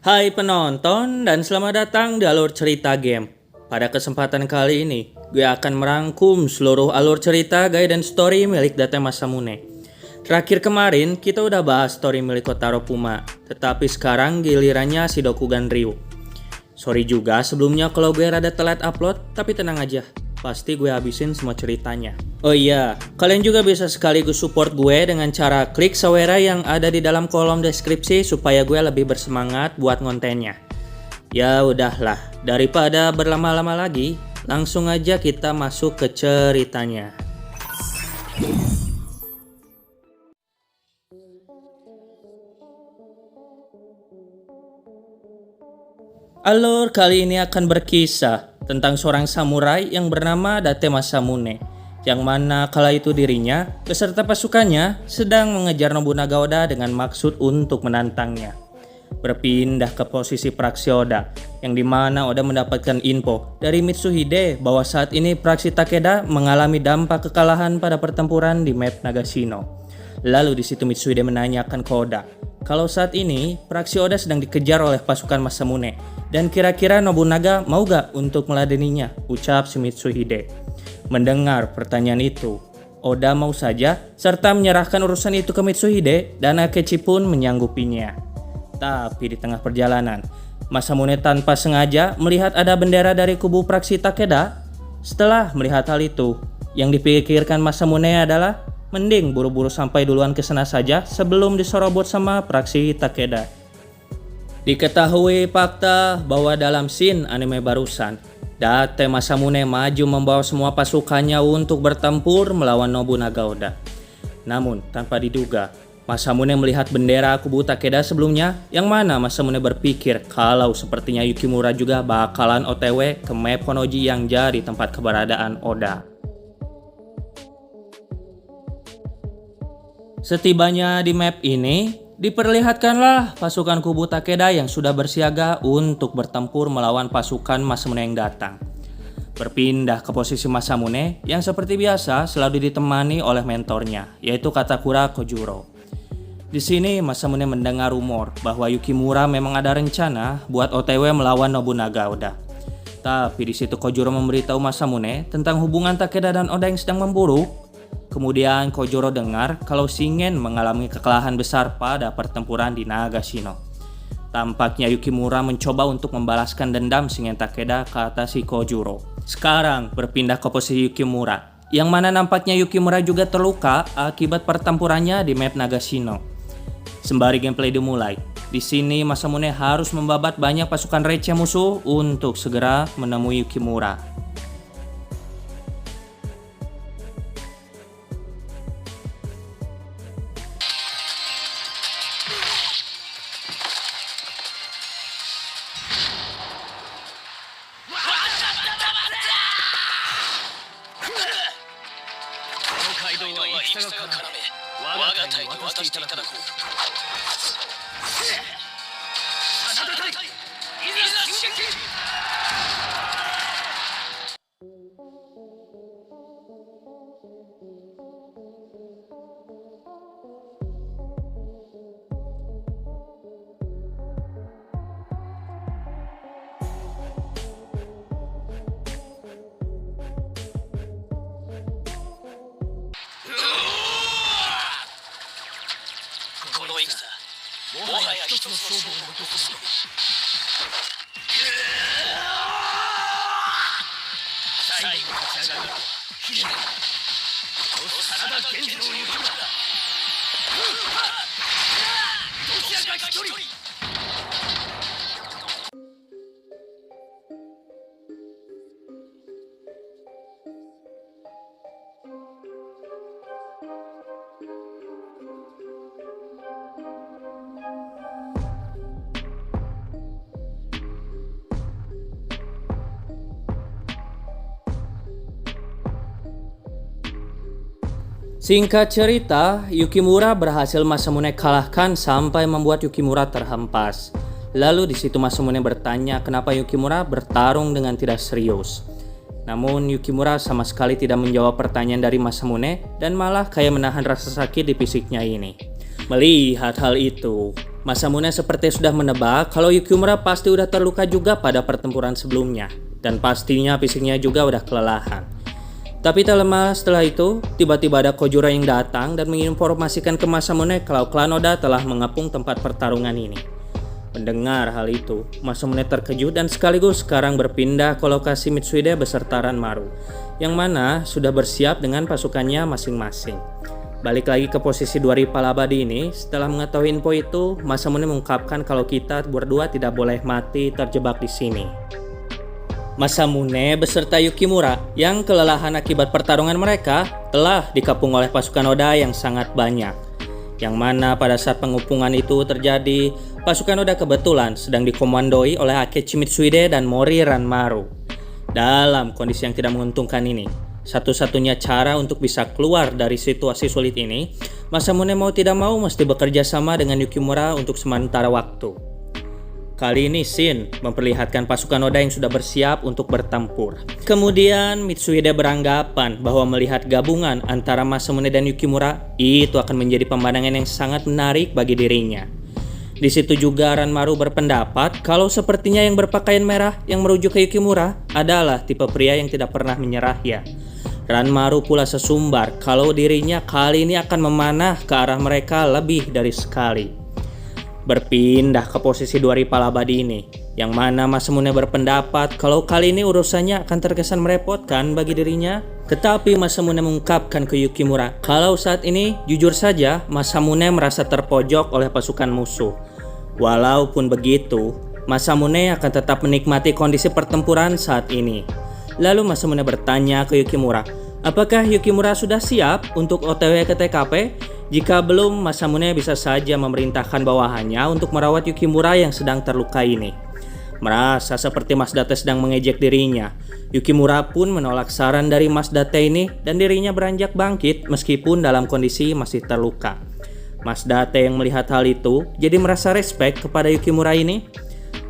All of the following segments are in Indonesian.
Hai penonton dan selamat datang di alur cerita game. Pada kesempatan kali ini, gue akan merangkum seluruh alur cerita Gaiden Story milik Date Masamune. Terakhir kemarin kita udah bahas story milik Kotaro Puma, tetapi sekarang gilirannya si Dokugan Ryu. Sorry juga sebelumnya kalau gue rada telat upload, tapi tenang aja, pasti gue habisin semua ceritanya. Oh iya, kalian juga bisa sekaligus support gue dengan cara klik Sawera yang ada di dalam kolom deskripsi supaya gue lebih bersemangat buat kontennya. Ya udahlah, daripada berlama-lama lagi, langsung aja kita masuk ke ceritanya. Alur kali ini akan berkisah tentang seorang samurai yang bernama Date Masamune, yang mana kala itu dirinya beserta pasukannya sedang mengejar Nobunaga Oda dengan maksud untuk menantangnya. Berpindah ke posisi praksi Oda, yang dimana Oda mendapatkan info dari Mitsuhide bahwa saat ini praksi Takeda mengalami dampak kekalahan pada pertempuran di map Nagashino. Lalu di situ Mitsuhide menanyakan ke Oda kalau saat ini praksi Oda sedang dikejar oleh pasukan Masamune dan kira-kira Nobunaga mau gak untuk meladeninya, ucap si Mitsuhide. Mendengar pertanyaan itu, Oda mau saja serta menyerahkan urusan itu ke Mitsuhide dan Akechi pun menyanggupinya. Tapi di tengah perjalanan, Masamune tanpa sengaja melihat ada bendera dari kubu praksi Takeda. Setelah melihat hal itu, yang dipikirkan Masamune adalah mending buru-buru sampai duluan ke sana saja sebelum diserobot sama praksi Takeda. Diketahui fakta bahwa dalam scene anime barusan, Date Masamune maju membawa semua pasukannya untuk bertempur melawan Nobunaga Oda. Namun tanpa diduga, Masamune melihat bendera kubu Takeda sebelumnya, yang mana Masamune berpikir kalau sepertinya Yukimura juga bakalan OTW ke map Honoji yang jadi tempat keberadaan Oda. Setibanya di map ini, diperlihatkanlah pasukan kubu Takeda yang sudah bersiaga untuk bertempur melawan pasukan Masamune yang datang. Berpindah ke posisi Masamune yang seperti biasa selalu ditemani oleh mentornya, yaitu Katakura Kojuro. Di sini Masamune mendengar rumor bahwa Yukimura memang ada rencana buat OTW melawan Nobunaga Oda. Tapi di situ Kojuro memberitahu Masamune tentang hubungan Takeda dan Oda yang sedang memburuk. Kemudian Kojuro dengar kalau Shingen mengalami kekalahan besar pada pertempuran di Nagashino. Tampaknya Yukimura mencoba untuk membalaskan dendam Shingen Takeda ke atas si Kojuro. Sekarang berpindah ke posisi Yukimura, yang mana nampaknya Yukimura juga terluka akibat pertempurannya di map Nagashino. Sembari gameplay dimulai, di sini Masamune harus membabat banyak pasukan receh musuh untuk segera menemui Yukimura. Singkat cerita, Yukimura berhasil Masamune kalahkan sampai membuat Yukimura terhempas. Lalu di situ Masamune bertanya kenapa Yukimura bertarung dengan tidak serius. Namun Yukimura sama sekali tidak menjawab pertanyaan dari Masamune dan malah kayak menahan rasa sakit di fisiknya ini. Melihat hal itu, Masamune seperti sudah menebak kalau Yukimura pasti udah terluka juga pada pertempuran sebelumnya, dan pastinya fisiknya juga udah kelelahan. Tapi tak lama setelah itu, tiba-tiba ada Kojuro yang datang dan menginformasikan ke Masamune kalau klan Oda telah mengepung tempat pertarungan ini. Mendengar hal itu, Masamune terkejut dan sekaligus sekarang berpindah ke lokasi Mitsuhide beserta Ranmaru, yang mana sudah bersiap dengan pasukannya masing-masing. Balik lagi ke posisi dua rival abadi ini, setelah mengetahui info itu, Masamune mengungkapkan kalau kita berdua tidak boleh mati terjebak di sini. Masamune beserta Yukimura yang kelelahan akibat pertarungan mereka telah dikepung oleh pasukan Oda yang sangat banyak. Yang mana pada saat pengepungan itu terjadi, pasukan Oda kebetulan sedang dikomandoi oleh Akechi Mitsuhide dan Mori Ranmaru. Dalam kondisi yang tidak menguntungkan ini, satu-satunya cara untuk bisa keluar dari situasi sulit ini, Masamune mau tidak mau mesti bekerja sama dengan Yukimura untuk sementara waktu. Kali ini Shin memperlihatkan pasukan Oda yang sudah bersiap untuk bertempur. Kemudian Mitsuhide beranggapan bahwa melihat gabungan antara Masamune dan Yukimura itu akan menjadi pemandangan yang sangat menarik bagi dirinya. Di situ juga Ranmaru berpendapat kalau sepertinya yang berpakaian merah yang merujuk ke Yukimura adalah tipe pria yang tidak pernah menyerah ya. Ranmaru pula sesumbar kalau dirinya kali ini akan memanah ke arah mereka lebih dari sekali. Berpindah ke posisi dua rival abadi ini, yang mana Masamune berpendapat kalau kali ini urusannya akan terkesan merepotkan bagi dirinya. Tetapi Masamune mengungkapkan ke Yukimura kalau saat ini jujur saja Masamune merasa terpojok oleh pasukan musuh. Walaupun begitu, Masamune akan tetap menikmati kondisi pertempuran saat ini. Lalu Masamune bertanya ke Yukimura, apakah Yukimura sudah siap untuk OTW ke TKP? Jika belum, Masamune bisa saja memerintahkan bawahannya untuk merawat Yukimura yang sedang terluka ini. Merasa seperti Mas Date sedang mengejek dirinya, Yukimura pun menolak saran dari Mas Date ini dan dirinya beranjak bangkit meskipun dalam kondisi masih terluka. Mas Date yang melihat hal itu jadi merasa respect kepada Yukimura ini.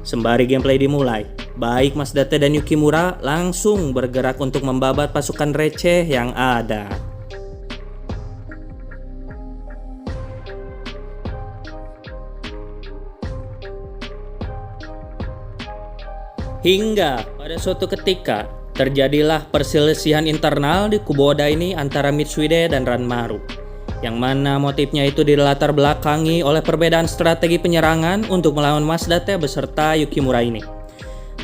Sembari gameplay dimulai, baik Mas Date dan Yukimura langsung bergerak untuk membabat pasukan receh yang ada. Hingga pada suatu ketika terjadilah perselisihan internal di kubu Oda ini antara Mitsuhide dan Ranmaru, yang mana motifnya itu dilatar belakangi oleh perbedaan strategi penyerangan untuk melawan Mas Date beserta Yukimura ini.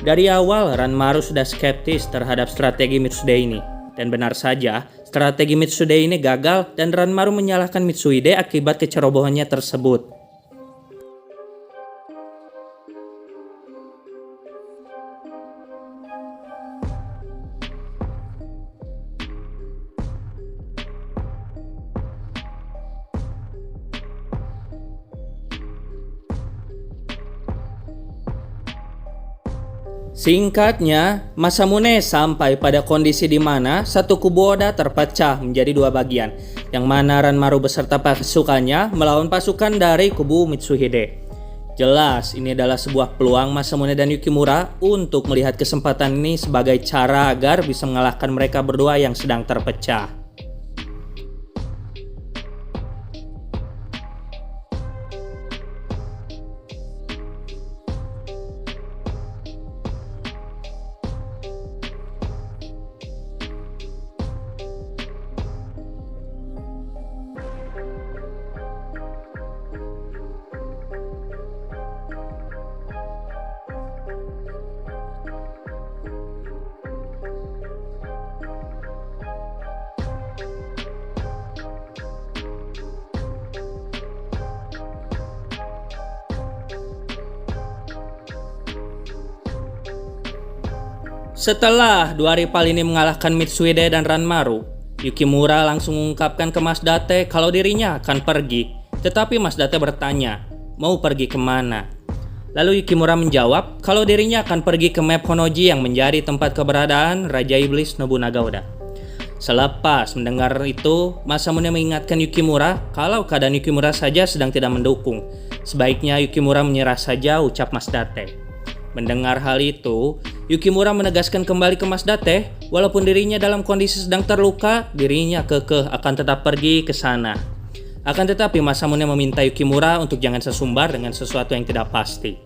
Dari awal Ranmaru sudah skeptis terhadap strategi Mitsuhide ini, dan benar saja strategi Mitsuhide ini gagal dan Ranmaru menyalahkan Mitsuhide akibat kecerobohannya tersebut. Singkatnya, Masamune sampai pada kondisi di mana satu kubu Oda terpecah menjadi dua bagian, yang mana Ranmaru beserta pasukannya melawan pasukan dari kubu Mitsuhide. Jelas ini adalah sebuah peluang Masamune dan Yukimura untuk melihat kesempatan ini sebagai cara agar bisa mengalahkan mereka berdua yang sedang terpecah. Setelah dua rival ini mengalahkan Mitsuhide dan Ranmaru, Yukimura langsung mengungkapkan ke Mas Date kalau dirinya akan pergi. Tetapi Mas Date bertanya, mau pergi kemana? Lalu Yukimura menjawab kalau dirinya akan pergi ke map Honoji yang menjadi tempat keberadaan Raja Iblis Nobunaga Oda. Selepas mendengar itu, Masamune mengingatkan Yukimura kalau keadaan Yukimura saja sedang tidak mendukung. Sebaiknya Yukimura menyerah saja, ucap Mas Date. Mendengar hal itu, Yukimura menegaskan kembali ke Mas Date, walaupun dirinya dalam kondisi sedang terluka, dirinya kekeh akan tetap pergi ke sana. Akan tetapi Masamune meminta Yukimura untuk jangan sesumbar dengan sesuatu yang tidak pasti.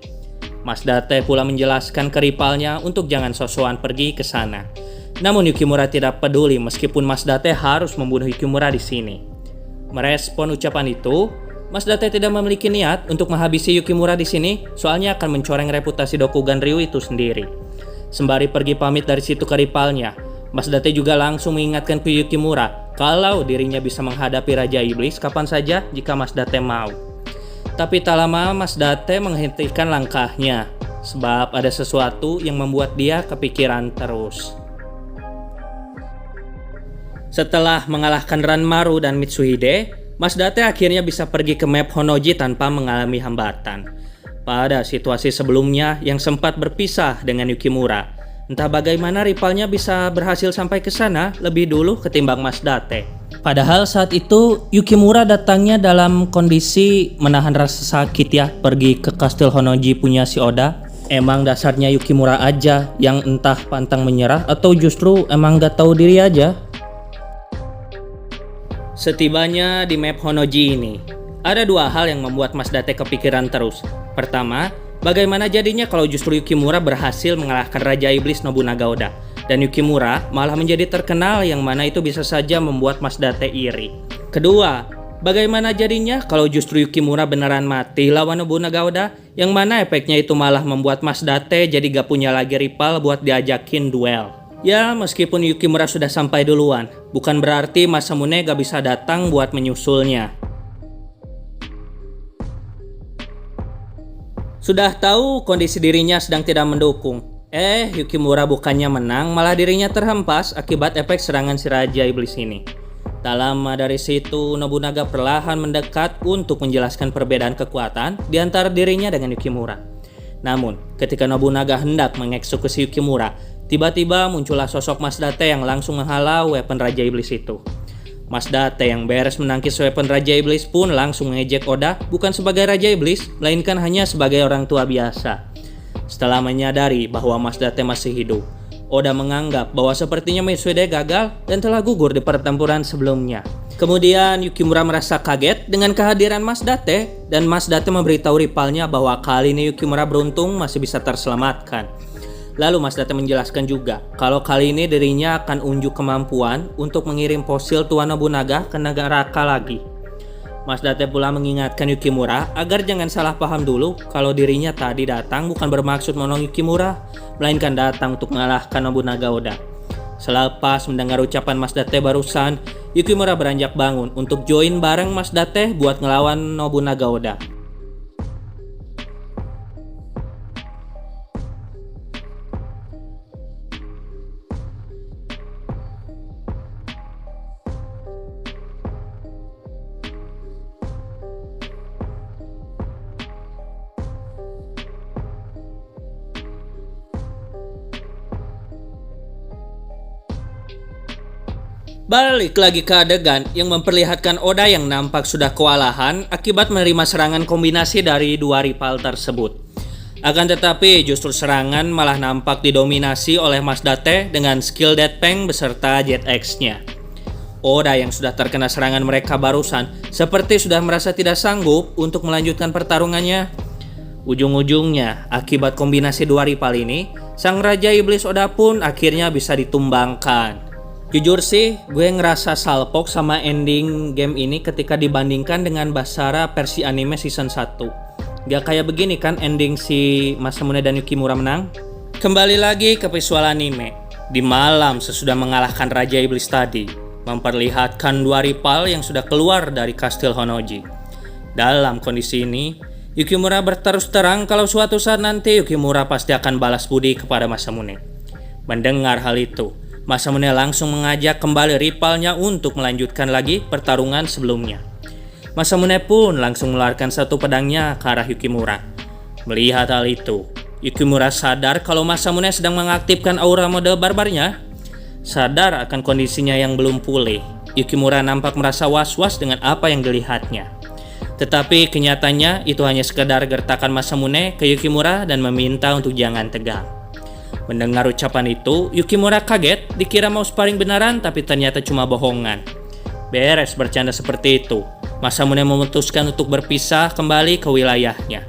Mas Date pula menjelaskan ke rivalnya untuk jangan sosokan pergi ke sana. Namun Yukimura tidak peduli meskipun Mas Date harus membunuh Yukimura di sini. Merespon ucapan itu, Mas Date tidak memiliki niat untuk menghabisi Yukimura di sini, soalnya akan mencoreng reputasi Dokugan Ryu itu sendiri. Sembari pergi pamit dari situ ke rivalnya, Mas Date juga langsung mengingatkan ke Yukimura kalau dirinya bisa menghadapi Raja Iblis kapan saja jika Mas Date mau. Tapi tak lama Mas Date menghentikan langkahnya, sebab ada sesuatu yang membuat dia kepikiran terus. Setelah mengalahkan Ranmaru dan Mitsuhide, Mas Date akhirnya bisa pergi ke map Honnoji tanpa mengalami hambatan. Pada situasi sebelumnya yang sempat berpisah dengan Yukimura, entah bagaimana rivalnya bisa berhasil sampai ke sana lebih dulu ketimbang Mas Date. Padahal saat itu Yukimura datangnya dalam kondisi menahan rasa sakit ya, pergi ke kastil Honnoji punya si Oda. Emang dasarnya Yukimura aja yang entah pantang menyerah atau justru emang gak tahu diri aja. Setibanya di map Honnoji ini, ada dua hal yang membuat Mas Date kepikiran terus. Pertama, bagaimana jadinya kalau justru Yukimura berhasil mengalahkan Raja Iblis Nobunaga Oda, dan Yukimura malah menjadi terkenal yang mana itu bisa saja membuat Mas Date iri. Kedua, bagaimana jadinya kalau justru Yukimura beneran mati lawan Nobunaga Oda, yang mana efeknya itu malah membuat Mas Date jadi gak punya lagi rival buat diajakin duel. Ya, meskipun Yukimura sudah sampai duluan, bukan berarti Masamune gak bisa datang buat menyusulnya. Sudah tahu kondisi dirinya sedang tidak mendukung. Yukimura bukannya menang, malah dirinya terhempas akibat efek serangan si Raja Iblis ini. Tak lama dari situ, Nobunaga perlahan mendekat untuk menjelaskan perbedaan kekuatan di antara dirinya dengan Yukimura. Namun, ketika Nobunaga hendak mengeksekusi Yukimura, tiba-tiba muncullah sosok Mas Date yang langsung menghalau weapon Raja Iblis itu. Mas Date yang beres menangkis weapon Raja Iblis pun langsung mengejek Oda bukan sebagai Raja Iblis, melainkan hanya sebagai orang tua biasa. Setelah menyadari bahwa Mas Date masih hidup, Oda menganggap bahwa sepertinya Mitsuhide gagal dan telah gugur di pertempuran sebelumnya. Kemudian Yukimura merasa kaget dengan kehadiran Mas Date, dan Mas Date memberitahu rivalnya bahwa kali ini Yukimura beruntung masih bisa terselamatkan. Lalu Mas Date menjelaskan juga kalau kali ini dirinya akan unjuk kemampuan untuk mengirim fosil Tuan Nobunaga ke Nagaraka lagi. Mas Date pula mengingatkan Yukimura agar jangan salah paham dulu kalau dirinya tadi datang bukan bermaksud menolong Yukimura, melainkan datang untuk mengalahkan Nobunaga Oda. Selepas mendengar ucapan Mas Date barusan, Yukimura beranjak bangun untuk join bareng Mas Date buat ngelawan Nobunaga Oda. Balik lagi ke adegan yang memperlihatkan Oda yang nampak sudah kewalahan akibat menerima serangan kombinasi dari dua rival tersebut. Akan tetapi justru serangan malah nampak didominasi oleh Mas Date dengan skill Deadpan beserta Jet X-nya. Oda yang sudah terkena serangan mereka barusan seperti sudah merasa tidak sanggup untuk melanjutkan pertarungannya. Ujung-ujungnya, akibat kombinasi dua rival ini, sang Raja Iblis Oda pun akhirnya bisa ditumbangkan. Jujur sih, gue ngerasa salpok sama ending game ini ketika dibandingkan dengan Basara versi anime season 1. Gak kayak begini kan ending si Masamune dan Yukimura menang? Kembali lagi ke visual anime. Di malam sesudah mengalahkan Raja Iblis tadi, memperlihatkan dua rival yang sudah keluar dari kastil Honnoji. Dalam kondisi ini, Yukimura berterus terang kalau suatu saat nanti Yukimura pasti akan balas budi kepada Masamune. Mendengar hal itu, Masamune langsung mengajak kembali rivalnya untuk melanjutkan lagi pertarungan sebelumnya. Masamune pun langsung mengeluarkan satu pedangnya ke arah Yukimura. Melihat hal itu, Yukimura sadar kalau Masamune sedang mengaktifkan aura mode barbarnya. Sadar akan kondisinya yang belum pulih, Yukimura nampak merasa was-was dengan apa yang dilihatnya. Tetapi kenyataannya itu hanya sekedar gertakan Masamune ke Yukimura dan meminta untuk jangan tegang. Mendengar ucapan itu, Yukimura kaget, dikira mau sparring beneran tapi ternyata cuma bohongan. Beres bercanda seperti itu, Masamune memutuskan untuk berpisah kembali ke wilayahnya.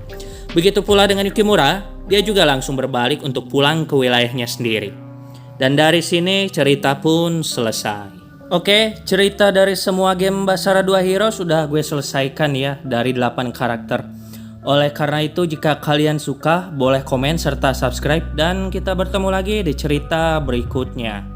Begitu pula dengan Yukimura, dia juga langsung berbalik untuk pulang ke wilayahnya sendiri. Dan dari sini cerita pun selesai. Oke, cerita dari semua game Basara 2 Hero sudah gue selesaikan ya dari 8 karakter. Oleh karena itu jika kalian suka boleh komen serta subscribe dan kita bertemu lagi di cerita berikutnya.